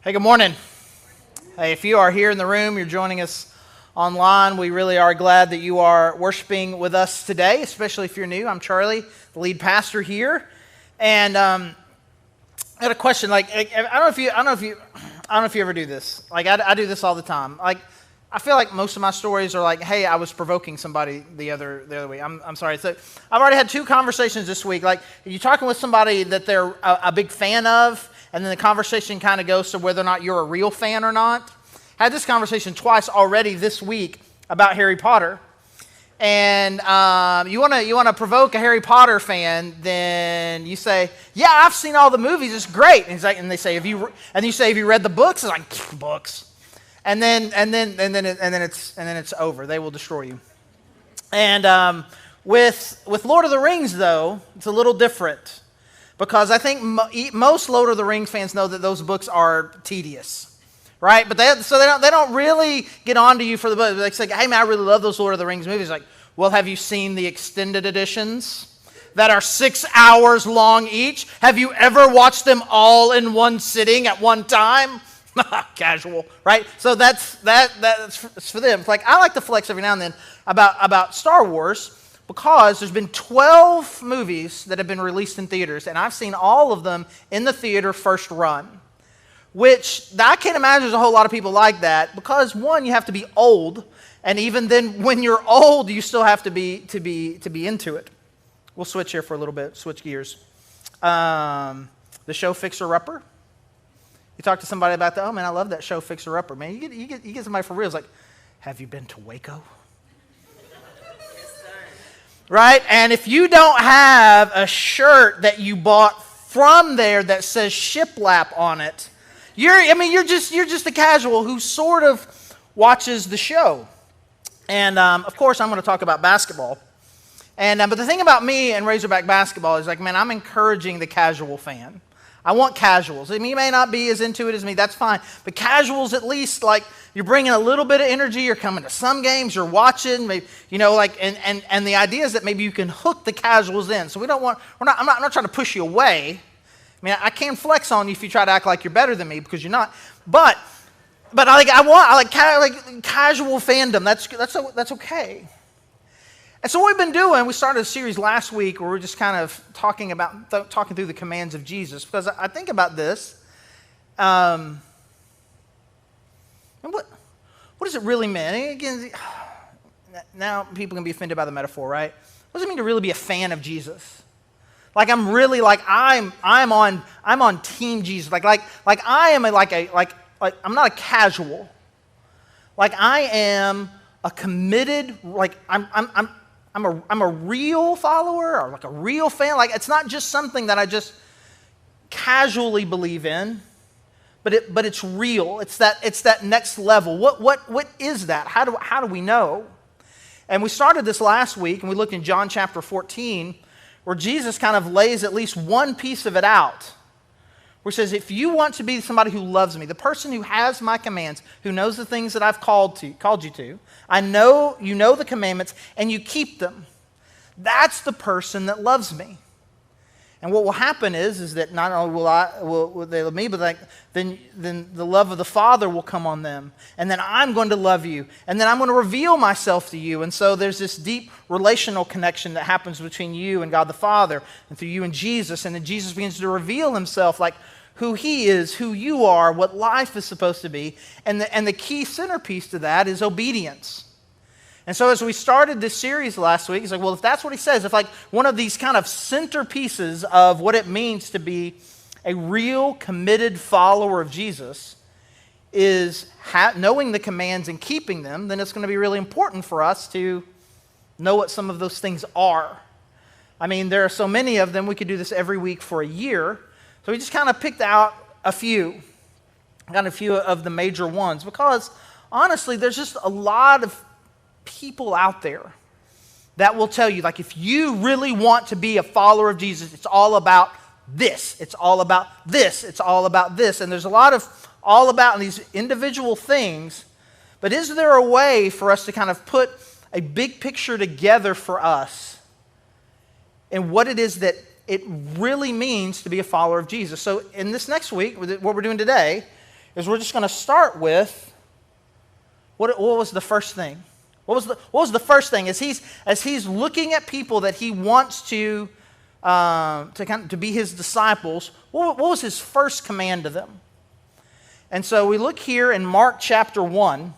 Hey, good morning. Hey, if you are here in the room, you're joining us online, we really are glad that you are worshiping with us today, especially if you're new. I'm Charlie, the lead pastor here, and I got a question. I don't know if you ever do this. I do this all the time. I feel like most of my stories are like, hey, I was provoking somebody the other week. I'm sorry. So I've already had two conversations this week. Like, you're talking with somebody that they're a big fan of, and then the conversation kind of goes to whether or not you're a real fan or not. I had this conversation twice already this week about Harry Potter. And you want to provoke a Harry Potter fan, then you say, "Yeah, I've seen all the movies. It's great." And they say, "Have you read the books?" It's like, books. And then it's over. They will destroy you. And with Lord of the Rings, though, it's a little different, because I think most Lord of the Rings fans know that those books are tedious, right? But they don't really get on to you for the book. They say, "Hey man, I really love those Lord of the Rings movies." Like, well, have you seen the extended editions that are 6 hours long each? Have you ever watched them all in one sitting at one time? Casual, right? So that's for them. It's like, I like to flex every now and then about Star Wars, because there's been 12 movies that have been released in theaters, and I've seen all of them in the theater first run. Which I can't imagine there's a whole lot of people like that, because one, you have to be old, and even then, when you're old, you still have to be into it. We'll switch here for a little bit. Switch gears. The show Fixer Upper. You talk to somebody about that. Oh man, I love that show Fixer Upper. Man, you get somebody for real. It's like, have you been to Waco? Right? And if you don't have a shirt that you bought from there that says shiplap on it, you're just a casual who sort of watches the show. And of course, I'm going to talk about basketball. And but the thing about me and Razorback basketball is, like, man, I'm encouraging the casual fan. I want casuals. I mean, you may not be as into it as me. That's fine. But casuals, at least, like, you're bringing a little bit of energy. You're coming to some games. You're watching. Maybe, and the idea is that maybe you can hook the casuals in. So I'm not trying to push you away. I mean, I can flex on you if you try to act like you're better than me, because you're not. But I like casual fandom. That's okay. And so what we've been doing, we started a series last week where we're just kind of talking through the commands of Jesus, because I think about this. And what does it really mean? And again, now people can be offended by the metaphor, right? What does it mean to really be a fan of Jesus? Like, I'm really I'm on team Jesus. Like I am I'm not a casual. Like, I am a committed. Like, I'm a real follower, or like a real fan. Like, it's not just something that I just casually believe in, but it's real. It's that next level. What is that? How do we know? And we started this last week, and we looked in John chapter 14, where Jesus kind of lays at least one piece of it out, where he says, if you want to be somebody who loves me, the person who has my commands, who knows the things that I've called you to, I know you know the commandments and you keep them, that's the person that loves me. And what will happen is that not only will they love me, but then the love of the Father will come on them. And then I'm going to love you. And then I'm going to reveal myself to you. And so there's this deep relational connection that happens between you and God the Father, and through you and Jesus. And then Jesus begins to reveal himself, like who he is, who you are, what life is supposed to be. And the key centerpiece to that is obedience. And so as we started this series last week, it's like, well, if that's what he says, if like one of these kind of centerpieces of what it means to be a real committed follower of Jesus is knowing the commands and keeping them, then it's going to be really important for us to know what some of those things are. I mean, there are so many of them, we could do this every week for a year. So we just kind of picked out a few of the major ones, because honestly, there's just a lot of people out there that will tell you, like, if you really want to be a follower of Jesus, it's all about this. It's all about this. It's all about this. And there's a lot of all about these individual things, but is there a way for us to kind of put a big picture together for us and what it is that it really means to be a follower of Jesus? So in this next week, what we're doing today, is we're just going to start with what was the first thing? What was the first thing? As he's looking at people that he wants to be his disciples, what was his first command to them? And so we look here in Mark chapter 1.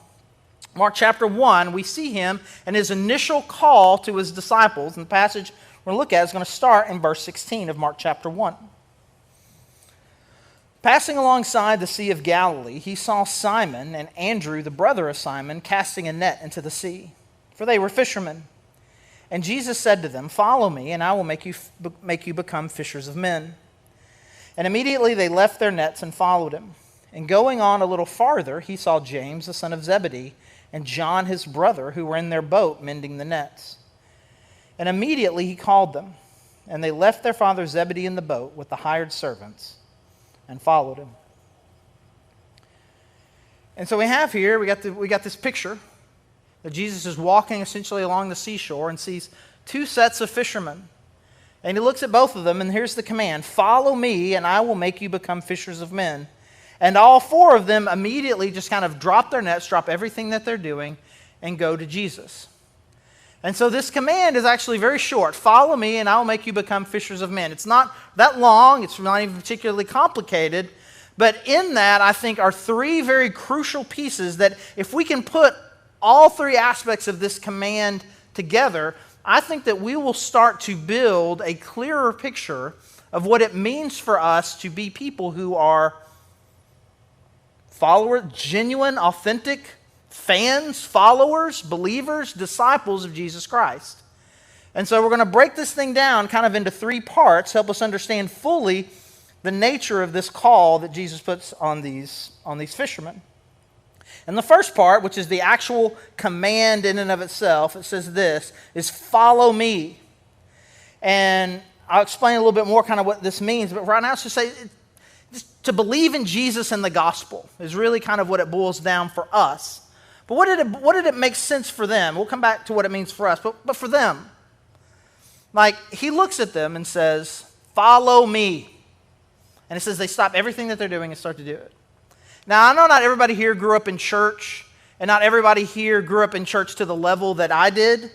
Mark chapter 1, we see him and his initial call to his disciples. And the passage we're going to look at is going to start in verse 16 of Mark chapter 1. Passing alongside the Sea of Galilee, he saw Simon and Andrew, the brother of Simon, casting a net into the sea, for they were fishermen. And Jesus said to them, "Follow me, and I will make you become fishers of men." And immediately they left their nets and followed him. And going on a little farther, he saw James, the son of Zebedee, and John, his brother, who were in their boat mending the nets. And immediately he called them, and they left their father Zebedee in the boat with the hired servants and followed him. And so we have here, we got this picture that Jesus is walking essentially along the seashore and sees two sets of fishermen. And he looks at both of them, and here's the command: "Follow me, and I will make you become fishers of men." And all four of them immediately just kind of drop their nets, drop everything that they're doing, and go to Jesus. And so this command is actually very short. Follow me, and I will make you become fishers of men. It's not that long. It's not even particularly complicated. But in that, I think, are three very crucial pieces that if we can put all three aspects of this command together, I think that we will start to build a clearer picture of what it means for us to be people who are followers, genuine, authentic fans, followers, believers, disciples of Jesus Christ. And so we're going to break this thing down kind of into three parts, help us understand fully the nature of this call that Jesus puts on these fishermen. And the first part, which is the actual command in and of itself, it says this, is follow me. And I'll explain a little bit more kind of what this means, but right now it's just say, just to believe in Jesus and the gospel is really kind of what it boils down for us. But what did it make sense for them? We'll come back to what it means for us, but for them. Like, he looks at them and says, follow me. And it says they stop everything that they're doing and start to do it. Now, I know not everybody here grew up in church, and not everybody here grew up in church to the level that I did,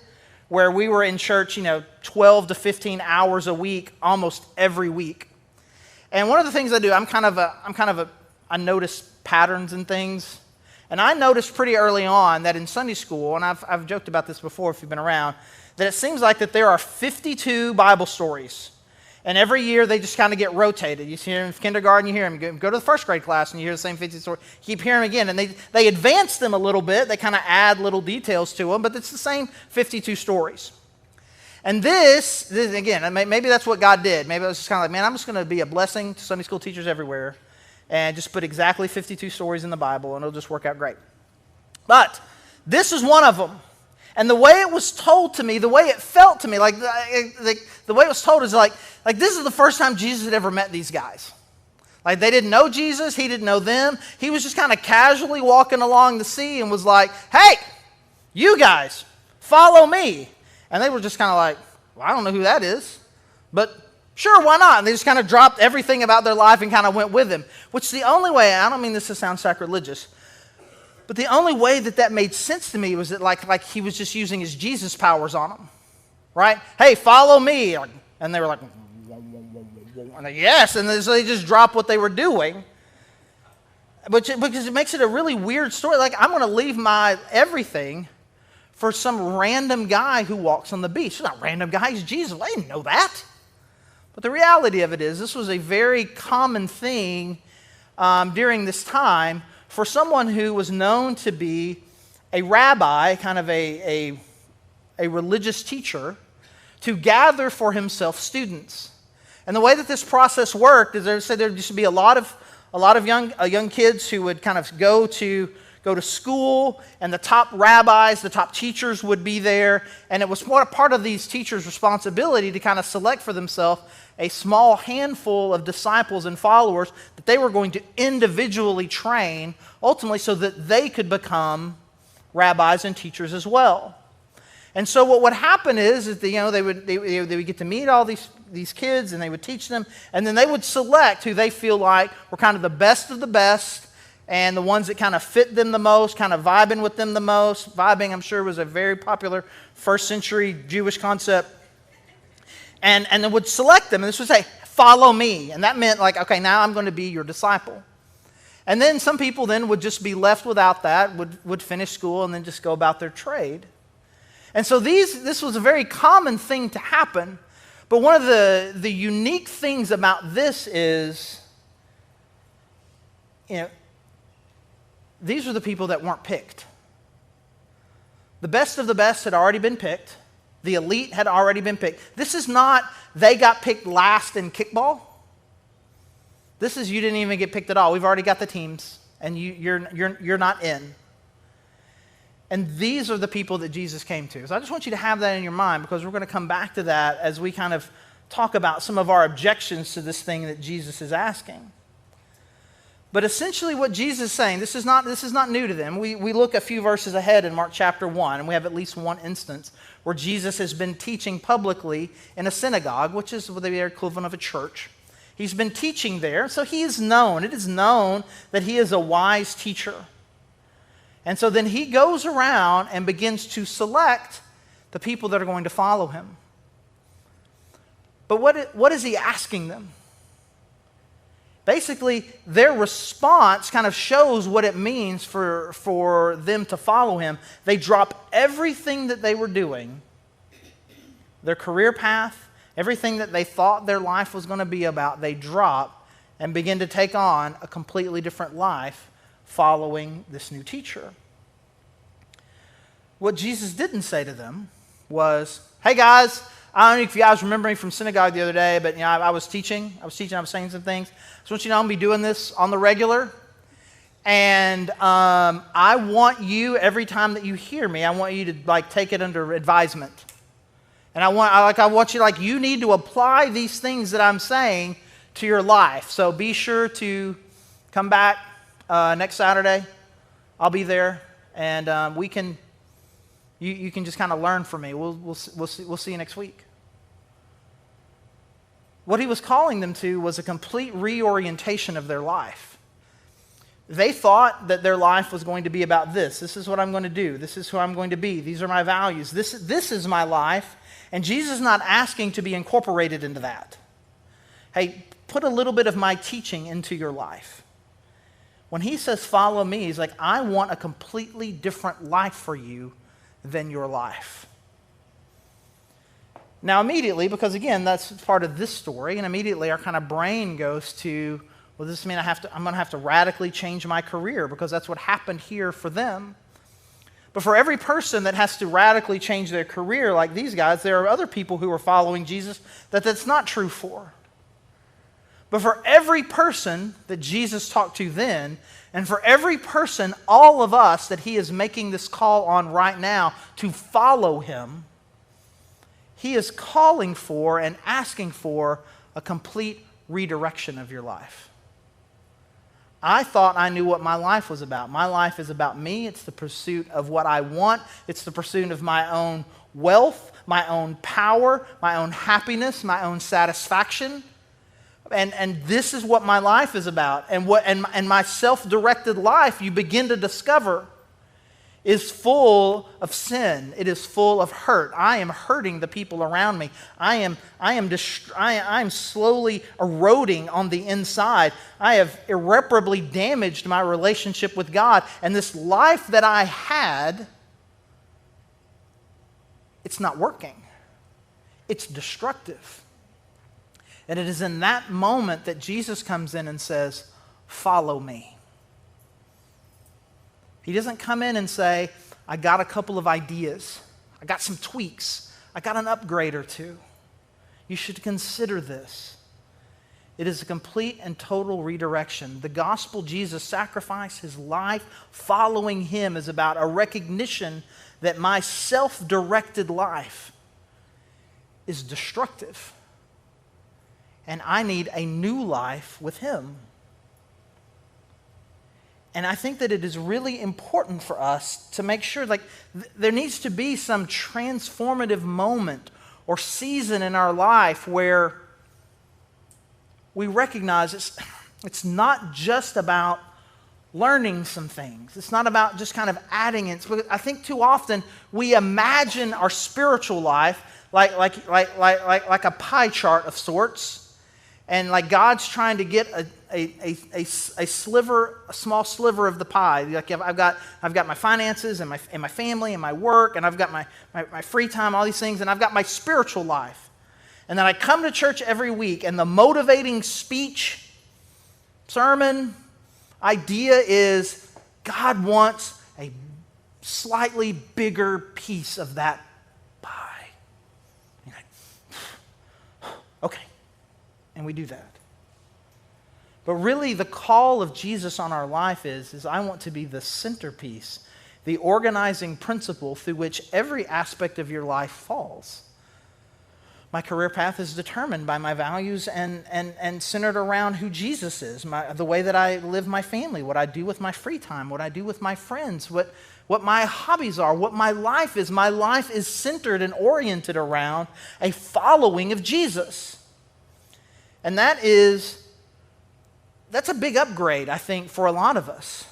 where we were in church, 12 to 15 hours a week, almost every week. And one of the things I do, I notice patterns and things. And I noticed pretty early on that in Sunday school, and I've joked about this before if you've been around, that it seems like that there are 52 Bible stories. And every year they just kind of get rotated. You hear them in kindergarten, you hear them. Go to the first grade class and you hear the same 50 stories. Keep hearing them again. And they advance them a little bit. They kind of add little details to them, but it's the same 52 stories. And this again, maybe that's what God did. Maybe it was just kind of like, man, I'm just going to be a blessing to Sunday school teachers everywhere and just put exactly 52 stories in the Bible and it'll just work out great. But this is one of them. And the way it was told to me, the way it felt to me, like the way it was told is like this is the first time Jesus had ever met these guys. Like they didn't know Jesus, he didn't know them. He was just kind of casually walking along the sea and was like, hey, you guys, follow me. And they were just kind of like, well, I don't know who that is, but sure, why not? And they just kind of dropped everything about their life and kind of went with him, which the only way, I don't mean this to sound sacrilegious, but the only way that made sense to me was that like he was just using his Jesus powers on them, right? Hey, follow me. And they were like, and yes, and so they just dropped what they were doing. Because it makes it a really weird story. Like, I'm going to leave my everything for some random guy who walks on the beach. He's not a random guy, he's Jesus. I didn't know that. But the reality of it is this was a very common thing during this time for someone who was known to be a rabbi, kind of a religious teacher, to gather for himself students. And the way that this process worked is there used to be a lot of young kids who would kind of go to school, and the top rabbis, the top teachers would be there, and it was part of these teachers' responsibility to kind of select for themselves a small handful of disciples and followers that they were going to individually train, ultimately so that they could become rabbis and teachers as well. And so what would happen is that they would get to meet all these kids, and they would teach them, and then they would select who they feel like were kind of the best of the best, and the ones that kind of fit them the most, kind of vibing with them the most. Vibing, I'm sure, was a very popular first century Jewish concept. And they would select them, and this would say, follow me. And that meant like, okay, now I'm going to be your disciple. And then some people then would just be left without that, would finish school and then just go about their trade. And so this was a very common thing to happen. But one of the unique things about this is, these were the people that weren't picked. The best of the best had already been picked. The elite had already been picked. This is not they got picked last in kickball. This is you didn't even get picked at all. We've already got the teams, and you're not in. And these are the people that Jesus came to. So I just want you to have that in your mind, because we're going to come back to that as we kind of talk about some of our objections to this thing that Jesus is asking. But essentially what Jesus is saying, this is not new to them. We look a few verses ahead in Mark chapter 1, and we have at least one instance where Jesus has been teaching publicly in a synagogue, which is the equivalent of a church. He's been teaching there, so he is known. It is known that he is a wise teacher. And so then he goes around and begins to select the people that are going to follow him. But what is he asking them? Basically, their response kind of shows what it means for them to follow him. They drop everything that they were doing, their career path, everything that they thought their life was going to be about, they drop and begin to take on a completely different life following this new teacher. What Jesus didn't say to them was, hey guys, I don't know if you guys remember me from synagogue the other day, but I was teaching, I was saying some things. So I want you to know I'm going to be doing this on the regular. And I want you, every time that you hear me, I want you to take it under advisement. And I want you you need to apply these things that I'm saying to your life. So be sure to come back next Saturday. I'll be there, and you can just kind of learn from me. We'll see you next week. What he was calling them to was a complete reorientation of their life. They thought that their life was going to be about this. This is what I'm going to do. This is who I'm going to be. These are my values. This is my life. And Jesus is not asking to be incorporated into that. Hey, put a little bit of my teaching into your life. When he says, follow me, he's like, I want a completely different life for you than your life. Now immediately, because again, that's part of this story, and immediately our kind of brain goes to, well, does this mean I'm going to have to radically change my career? Because that's what happened here for them. But for every person that has to radically change their career like these guys, there are other people who are following Jesus that's not true for. But for every person that Jesus talked to then, and for every person, all of us, that he is making this call on right now to follow him, he is calling for and asking for a complete redirection of your life. I thought I knew what my life was about. My life is about me. It's the pursuit of what I want. It's the pursuit of my own wealth, my own power, my own happiness, my own satisfaction. And this is what my life is about. And my self-directed life, you begin to discover, is full of sin. It is full of hurt. I am hurting the people around me. I am slowly eroding on the inside. I have irreparably damaged my relationship with God. And this life that I had, it's not working. It's destructive. And it is in that moment that Jesus comes in and says, follow me. He doesn't come in and say, I got a couple of ideas. I got some tweaks. I got an upgrade or two. You should consider this. It is a complete and total redirection. The gospel, Jesus sacrificed his life. Following him is about a recognition that my self-directed life is destructive. And I need a new life with him. And I think that it is really important for us to make sure, there needs to be some transformative moment or season in our life where we recognize it's not just about learning some things. It's not about just kind of adding it. I think too often we imagine our spiritual life like a pie chart of sorts, and like God's trying to get a small sliver of the pie. Like I've got my finances and my family and my work, and I've got my free time, all these things, and I've got my spiritual life. And then I come to church every week, and the motivating speech, sermon, idea is God wants a slightly bigger piece of that pie. Okay, and we do that. But really the call of Jesus on our life is I want to be the centerpiece, the organizing principle through which every aspect of your life falls. My career path is determined by my values and centered around who Jesus is, the way that I live my family, what I do with my free time, what I do with my friends, what my hobbies are, what my life is. My life is centered and oriented around a following of Jesus. And that's a big upgrade, I think, for a lot of us,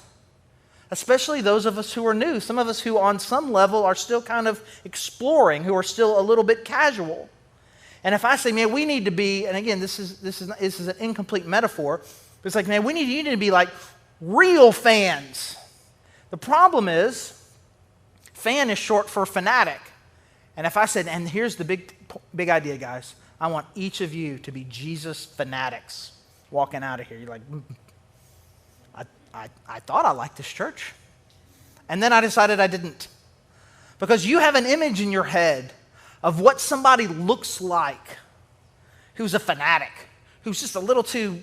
especially those of us who are new, some of us who on some level are still kind of exploring, who are still a little bit casual. And if I say, man, we need to be, and again, this is an incomplete metaphor, but it's like, man, you need to be like real fans. The problem is, fan is short for fanatic. And if I said, and here's the big idea, guys, I want each of you to be Jesus fanatics walking out of here. You're like, I thought I liked this church. And then I decided I didn't. Because you have an image in your head of what somebody looks like who's a fanatic, who's just a little too,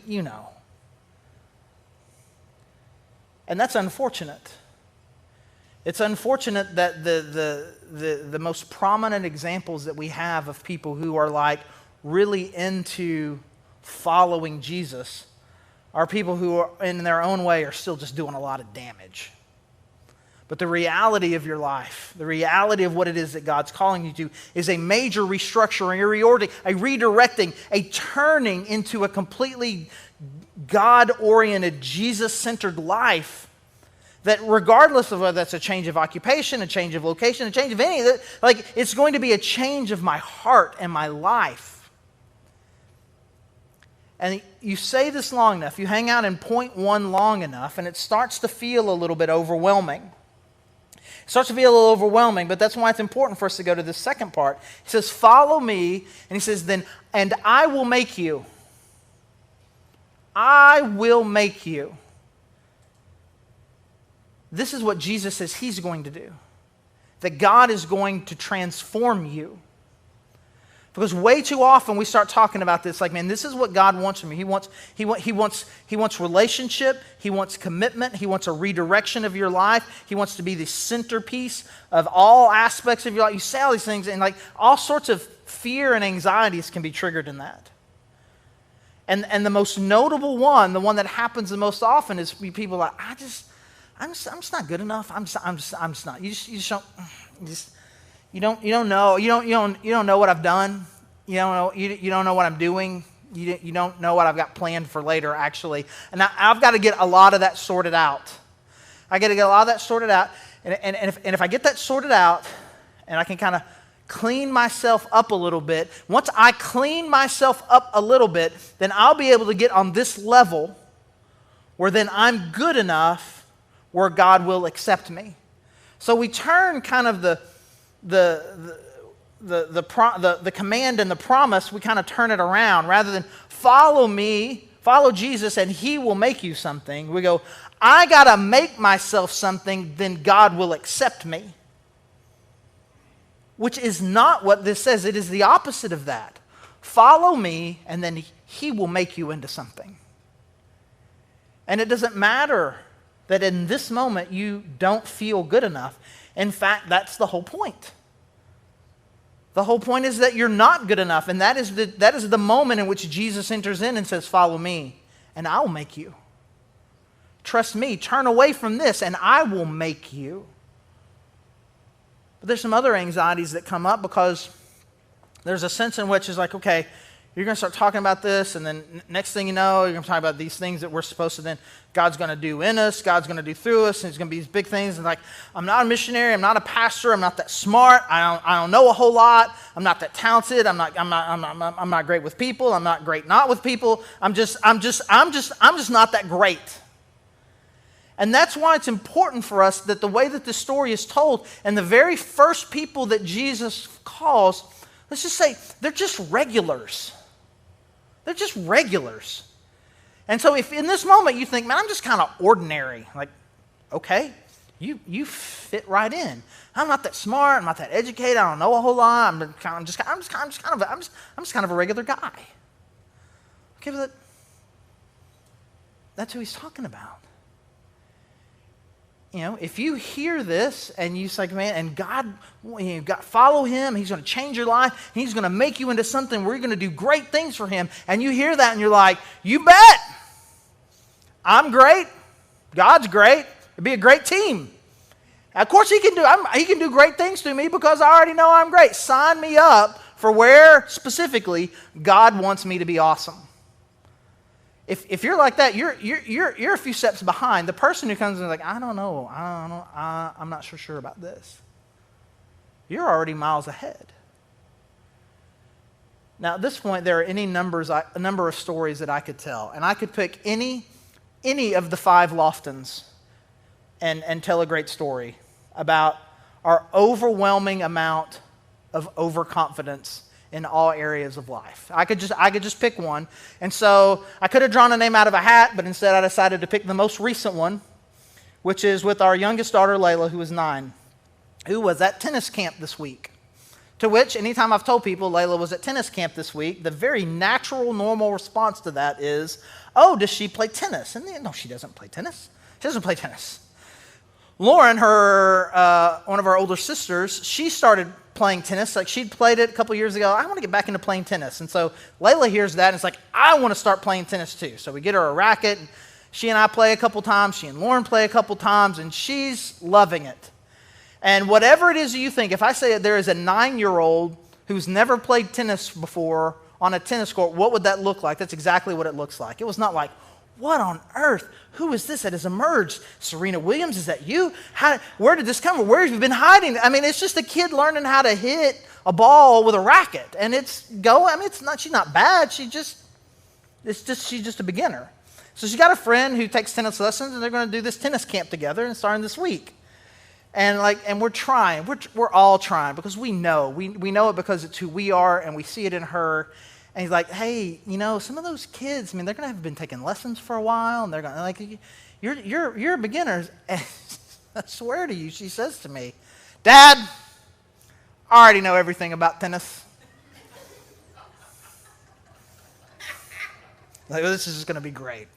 And that's unfortunate. It's unfortunate that the most prominent examples that we have of people who are like really into following Jesus are people who are, in their own way, are still just doing a lot of damage. But the reality of your life, the reality of what it is that God's calling you to, is a major restructuring, a redirecting, a turning into a completely God-oriented, Jesus-centered life that regardless of whether that's a change of occupation, a change of location, a change of any of it, like it's going to be a change of my heart and my life. And you say this long enough, you hang out in point one long enough, and it starts to feel a little bit overwhelming. It starts to feel a little overwhelming, but that's why it's important for us to go to the second part. He says, follow me, and he says, then, and I will make you. I will make you. This is what Jesus says he's going to do. That God is going to transform you. Because way too often we start talking about this like, man, this is what God wants from me. He wants relationship. He wants commitment. He wants a redirection of your life. He wants to be the centerpiece of all aspects of your life. You say all these things, and like all sorts of fear and anxieties can be triggered in that. And the most notable one, the one that happens the most often, is people like, I'm just not good enough. I'm just not. You don't know what I've done. You don't know what I'm doing. You don't know what I've got planned for later, actually. And I've got to get a lot of that sorted out. I got to get a lot of that sorted out. And if I get that sorted out, and I can kind of clean myself up a little bit, once I clean myself up a little bit, then I'll be able to get on this level where then I'm good enough where God will accept me. So we turn kind of the command and the promise, we kind of turn it around. Rather than follow me, follow Jesus, and he will make you something, we go, I got to make myself something, then God will accept me. Which is not what this says. It is the opposite of that. Follow me, and then he will make you into something. And it doesn't matter that in this moment you don't feel good enough. In fact, that's the whole point. The whole point is that you're not good enough, and that is the moment in which Jesus enters in and says, follow me, and I'll make you. Trust me, turn away from this, and I will make you. But there's some other anxieties that come up because there's a sense in which it's like, okay, You're going to start talking about this, and then next thing you know, you're going to talk about these things that we're supposed to then, God's going to do in us, God's going to do through us, and it's going to be these big things. And like, I'm not a missionary, I'm not a pastor, I'm not that smart, I don't know a whole lot, I'm not that talented, I'm not great with people, I'm not great not with people, I'm just not that great. And that's why it's important for us that the way that this story is told, and the very first people that Jesus calls, let's just say, they're just regulars. They're just regulars. And so if in this moment you think, man, I'm just kind of ordinary, like, okay, you fit right in. I'm not that smart, I'm not that educated, I don't know a whole lot, I'm just kind of a regular guy. Okay, but that's who he's talking about. You know, if you hear this and you say, man, and God, follow him, he's going to change your life, he's going to make you into something where you're going to do great things for him, and you hear that and you're like, you bet, I'm great, God's great, it'd be a great team. Of course he can do great things to me because I already know I'm great. Sign me up for where specifically God wants me to be awesome. If you're like that, you're a few steps behind the person who comes and is like, I don't know, I'm not so sure about this. You're already miles ahead. Now at this point, there are a number of stories that I could tell, and I could pick any of the 5 Loftons and tell a great story about our overwhelming amount of overconfidence in all areas of life. I could just pick one. And so I could have drawn a name out of a hat, but instead I decided to pick the most recent one, which is with our youngest daughter, Layla, who is 9, who was at tennis camp this week. To which, anytime I've told people Layla was at tennis camp this week, the very natural, normal response to that is, oh, does she play tennis? And no, she doesn't play tennis. She doesn't play tennis. Lauren, one of our older sisters, she started playing tennis. Like, she'd played it a couple years ago. I want to get back into playing tennis. And so Layla hears that and it's like, I want to start playing tennis too. So we get her a racket. And she and I play a couple times. She and Lauren play a couple times, and she's loving it. And whatever it is you think, if I say that there is a 9-year-old who's never played tennis before on a tennis court, what would that look like? That's exactly what it looks like. It was not like, what on earth? Who is this that has emerged? Serena Williams, is that you? Where did this come from? Where have you been hiding? I mean, it's just a kid learning how to hit a ball with a racket. And she's not bad. She's just a beginner. So she's got a friend who takes tennis lessons, and they're going to do this tennis camp together and starting this week. And we're trying. We're all trying because we know. We know it because it's who we are, and we see it in her. And he's like, hey, some of those kids, they're going to have been taking lessons for a while, and they're going to, like, you're beginners. And I swear to you, she says to me, Dad, I already know everything about tennis. Like, well, this is going to be great.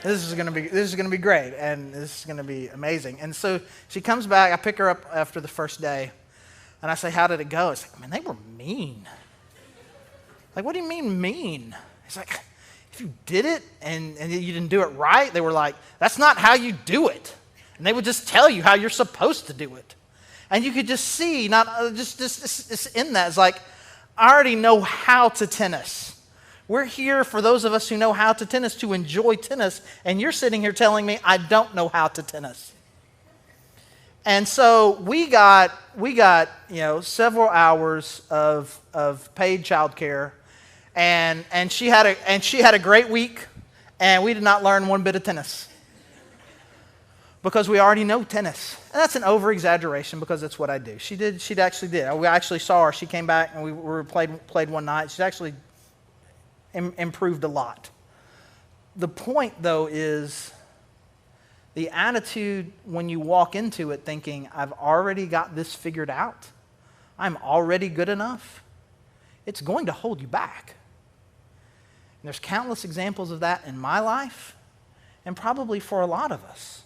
This is going to be great, and this is going to be amazing. And so she comes back. I pick her up after the first day, and I say, how did it go? It's like, man, they were mean. Like, what do you mean mean? It's like, if you did it and you didn't do it right, they were like, that's not how you do it. And they would just tell you how you're supposed to do it. And you could just see, not just in that, it's like, I already know how to tennis. We're here for those of us who know how to tennis to enjoy tennis, and you're sitting here telling me I don't know how to tennis. And so we got several hours of paid childcare. And she had a great week, and we did not learn one bit of tennis because we already know tennis. And that's an over-exaggeration because that's what I do. She actually did. We actually saw her. She came back, and we played one night. She's actually improved a lot. The point, though, is the attitude when you walk into it thinking, I've already got this figured out, I'm already good enough, it's going to hold you back. And there's countless examples of that in my life, and probably for a lot of us.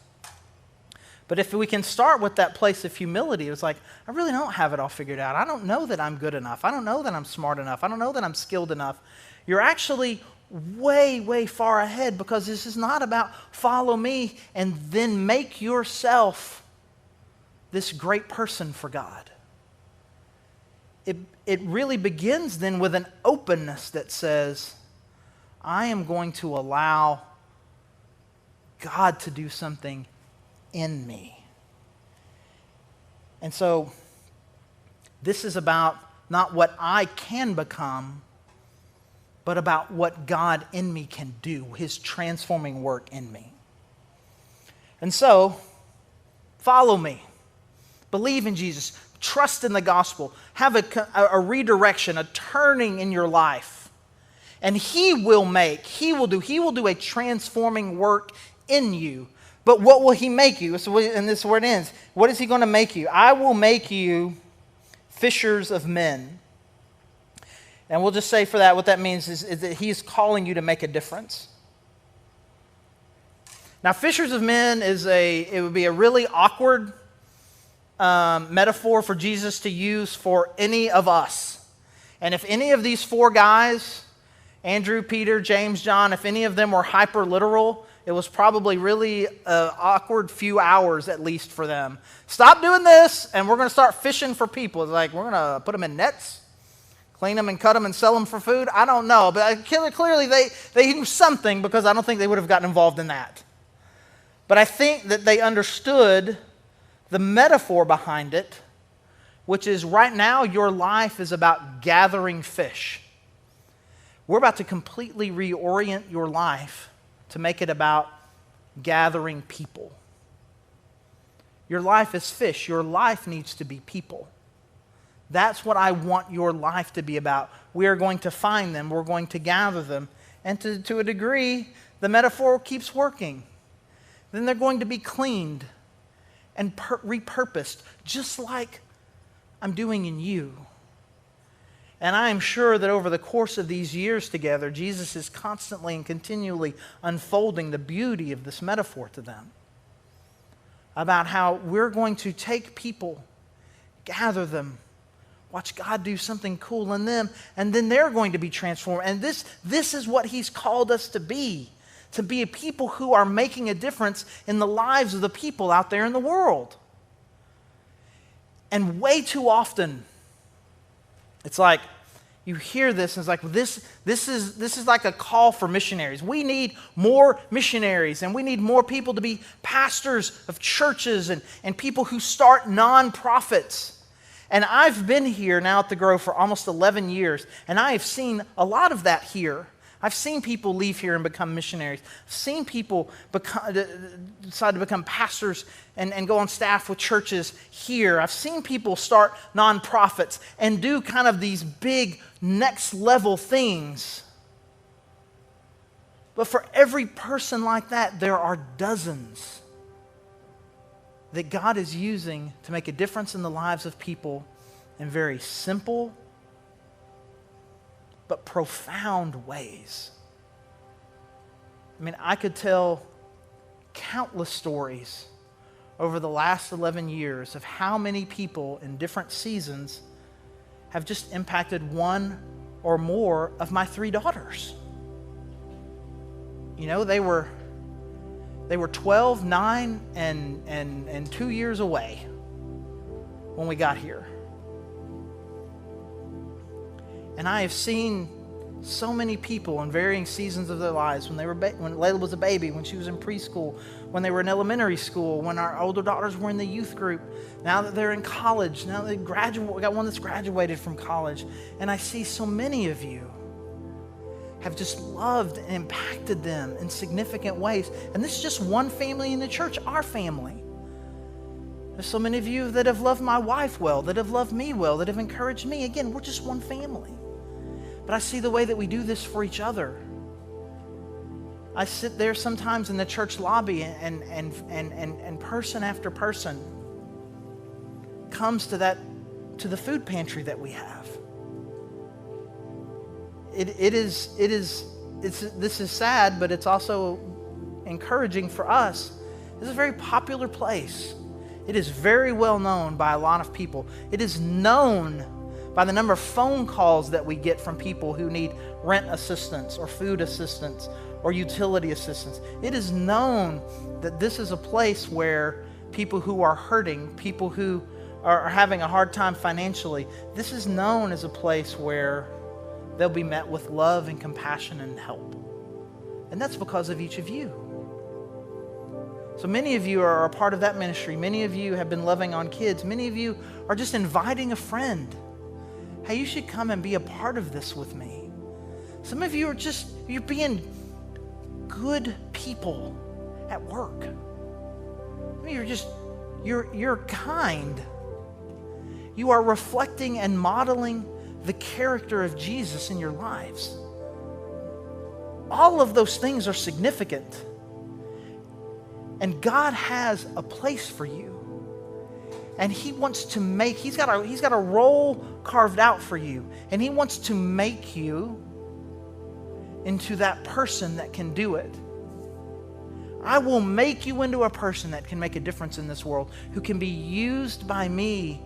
But if we can start with that place of humility, it's like, I really don't have it all figured out. I don't know that I'm good enough. I don't know that I'm smart enough. I don't know that I'm skilled enough. You're actually way, way far ahead, because this is not about follow me and then make yourself this great person for God. it really begins then with an openness that says, I am going to allow God to do something in me. And so this is about not what I can become, but about what God in me can do, his transforming work in me. And so, follow me. Believe in Jesus. Trust in the gospel. Have a redirection, a turning in your life. And he will do a transforming work in you. But what will he make you? And this is where it ends. What is he going to make you? I will make you fishers of men. And we'll just say for that, what that means is that he's calling you to make a difference. Now, fishers of men it would be a really awkward metaphor for Jesus to use for any of us. And if any of these four guys, Andrew, Peter, James, John, if any of them were hyper literal, it was probably really awkward few hours at least for them. Stop doing this, and we're going to start fishing for people. It's like, we're going to put them in nets, clean them and cut them and sell them for food. I don't know, but clearly they knew something, because I don't think they would have gotten involved in that. But I think that they understood the metaphor behind it, which is right now your life is about gathering fish. We're about to completely reorient your life to make it about gathering people. Your life is fish. Your life needs to be people. That's what I want your life to be about. We are going to find them. We're going to gather them. And to a degree, the metaphor keeps working. Then they're going to be cleaned and repurposed, just like I'm doing in you. And I am sure that over the course of these years together, Jesus is constantly and continually unfolding the beauty of this metaphor to them, about how we're going to take people, gather them, watch God do something cool in them, and then they're going to be transformed. And this is what he's called us to be a people who are making a difference in the lives of the people out there in the world. And way too often, it's like you hear this and it's like, this is like a call for missionaries. We need more missionaries, and we need more people to be pastors of churches and people who start nonprofits. And I've been here now at the Grove for almost 11 years, and I have seen a lot of that here. I've seen people leave here and become missionaries. I've seen people decide to become pastors and go on staff with churches here. I've seen people start nonprofits and do kind of these big next level things. But for every person like that, there are dozens that God is using to make a difference in the lives of people in very simple but profound ways. I mean, I could tell countless stories over the last 11 years of how many people in different seasons have just impacted one or more of my 3 daughters. You know, they were 12, 9, and 2 years away when we got here. And I have seen so many people in varying seasons of their lives, when Layla was a baby, when she was in preschool, when they were in elementary school, when our older daughters were in the youth group, now that they're in college, now they graduate. We got one that's graduated from college. And I see so many of you have just loved and impacted them in significant ways. And this is just one family in the church, our family. There's so many of you that have loved my wife well, that have loved me well, that have encouraged me. Again, we're just one family. But I see the way that we do this for each other. I sit there sometimes in the church lobby and person after person comes to the food pantry that we have. This is sad, but it's also encouraging for us. This is a very popular place. It is very well known by a lot of people. It is known by the number of phone calls that we get from people who need rent assistance or food assistance or utility assistance. It is known that this is a place where people who are hurting, people who are having a hard time financially, this is known as a place where they'll be met with love and compassion and help. And that's because of each of you. So many of you are a part of that ministry. Many of you have been loving on kids. Many of you are just inviting a friend. Hey, you should come and be a part of this with me. Some of you are you're being good people at work. I mean, you're kind. You are reflecting and modeling the character of Jesus in your lives. All of those things are significant. And God has a place for you. And he wants to make, he's got a role carved out for you. And he wants to make you into that person that can do it. I will make you into a person that can make a difference in this world, who can be used by me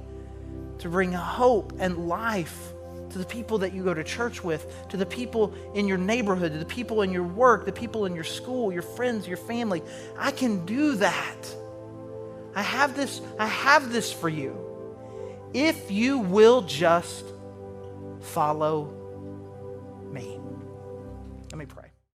to bring hope and life to the people that you go to church with, to the people in your neighborhood, to the people in your work, the people in your school, your friends, your family. I can do that. I have this for you. If you will just follow me. Let me pray.